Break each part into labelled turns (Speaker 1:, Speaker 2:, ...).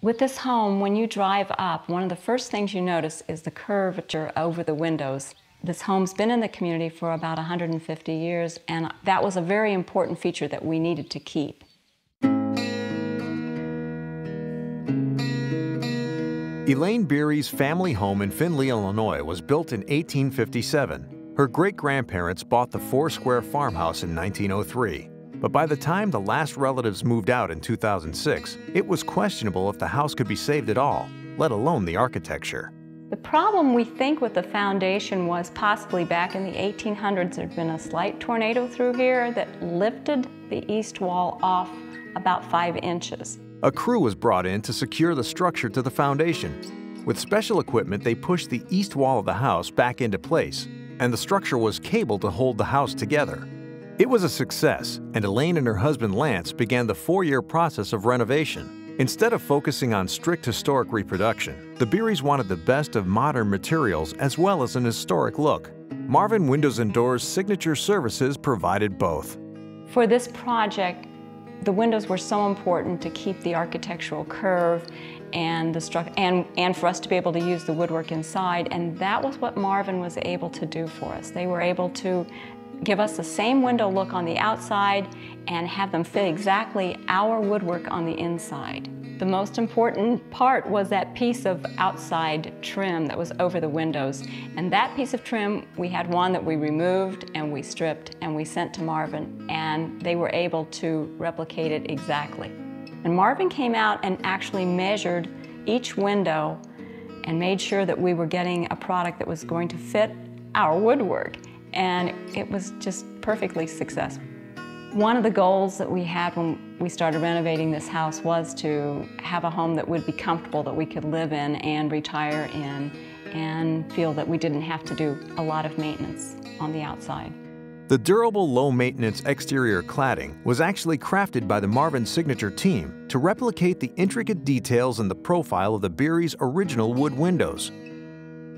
Speaker 1: With this home, when you drive up, one of the first things you notice is the curvature over the windows. This home's been in the community for about 150 years, and that was a very important feature that we needed to keep.
Speaker 2: Elaine Beery's family home in Findlay, Illinois was built in 1857. Her great-grandparents bought the four-square farmhouse in 1903. But by the time the last relatives moved out in 2006, it was questionable if the house could be saved at all, let alone the architecture.
Speaker 1: The problem, we think, with the foundation was possibly back in the 1800s there had been a slight tornado through here that lifted the east wall off about 5 inches.
Speaker 2: A crew was brought in to secure the structure to the foundation. With special equipment, they pushed the east wall of the house back into place, and the structure was cabled to hold the house together. It was a success, and Elaine and her husband Lance began the 4-year process of renovation. Instead of focusing on strict historic reproduction, the Beerys wanted the best of modern materials as well as an historic look. Marvin Windows and Doors' signature services provided both.
Speaker 1: For this project, the windows were so important to keep the architectural curve and the structure, and for us to be able to use the woodwork inside, and that was what Marvin was able to do for us. They were able to give us the same window look on the outside and have them fit exactly our woodwork on the inside. The most important part was that piece of outside trim that was over the windows. And that piece of trim, we had one that we removed and we stripped and we sent to Marvin, and they were able to replicate it exactly. And Marvin came out and actually measured each window and made sure that we were getting a product that was going to fit our woodwork. And it was just perfectly successful. One of the goals that we had when we started renovating this house was to have a home that would be comfortable, that we could live in and retire in, and feel that we didn't have to do a lot of maintenance on the outside.
Speaker 2: The durable, low-maintenance exterior cladding was actually crafted by the Marvin Signature team to replicate the intricate details and the profile of the Beerys' original wood windows.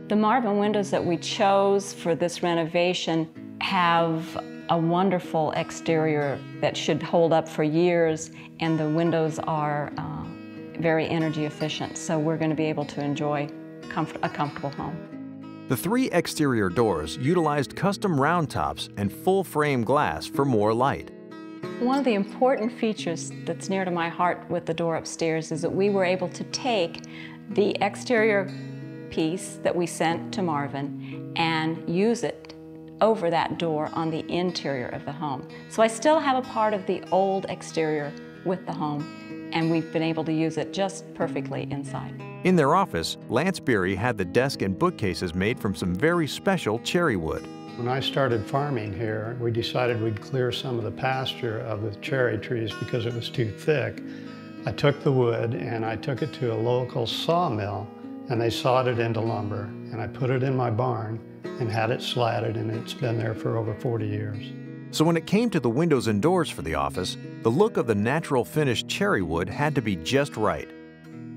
Speaker 1: The Marvin windows that we chose for this renovation have a wonderful exterior that should hold up for years, and the windows are very energy efficient, so we're going to be able to enjoy a comfortable home.
Speaker 2: The 3 exterior doors utilized custom round tops and full-frame glass for more light.
Speaker 1: One of the important features that's near to my heart with the door upstairs is that we were able to take the exterior piece that we sent to Marvin and use it over that door on the interior of the home. So I still have a part of the old exterior with the home, and we've been able to use it just perfectly inside.
Speaker 2: In their office, Lance Beery had the desk and bookcases made from some very special cherry wood.
Speaker 3: When I started farming here, we decided we'd clear some of the pasture of the cherry trees because it was too thick. I took the wood and I took it to a local sawmill, and they sawed it into lumber, and I put it in my barn and had it slatted, and it's been there for over 40 years.
Speaker 2: So when it came to the windows and doors for the office, the look of the natural finished cherry wood had to be just right.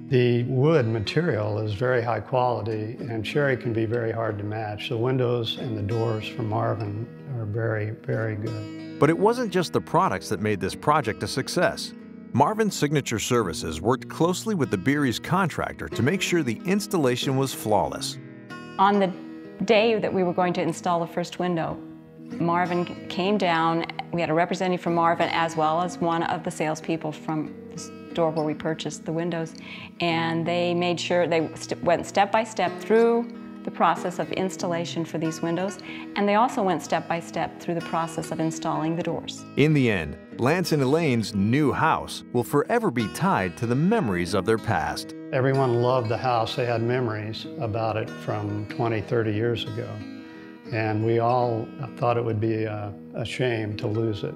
Speaker 3: The wood material is very high quality, and cherry can be very hard to match. The windows and the doors from Marvin are very, very good.
Speaker 2: But it wasn't just the products that made this project a success. Marvin Signature Services worked closely with the Beerys' contractor to make sure the installation was flawless.
Speaker 1: On the day that we were going to install the first window, Marvin came down. We had a representative from Marvin as well as one of the salespeople from the store where we purchased the windows, and they made sure they went step by step through the process of installation for these windows, and they also went step by step through the process of installing the doors.
Speaker 2: In the end, Lance and Elaine's new house will forever be tied to the memories of their past.
Speaker 3: Everyone loved the house. They had memories about it from 20, 30 years ago. And we all thought it would be a shame to lose it.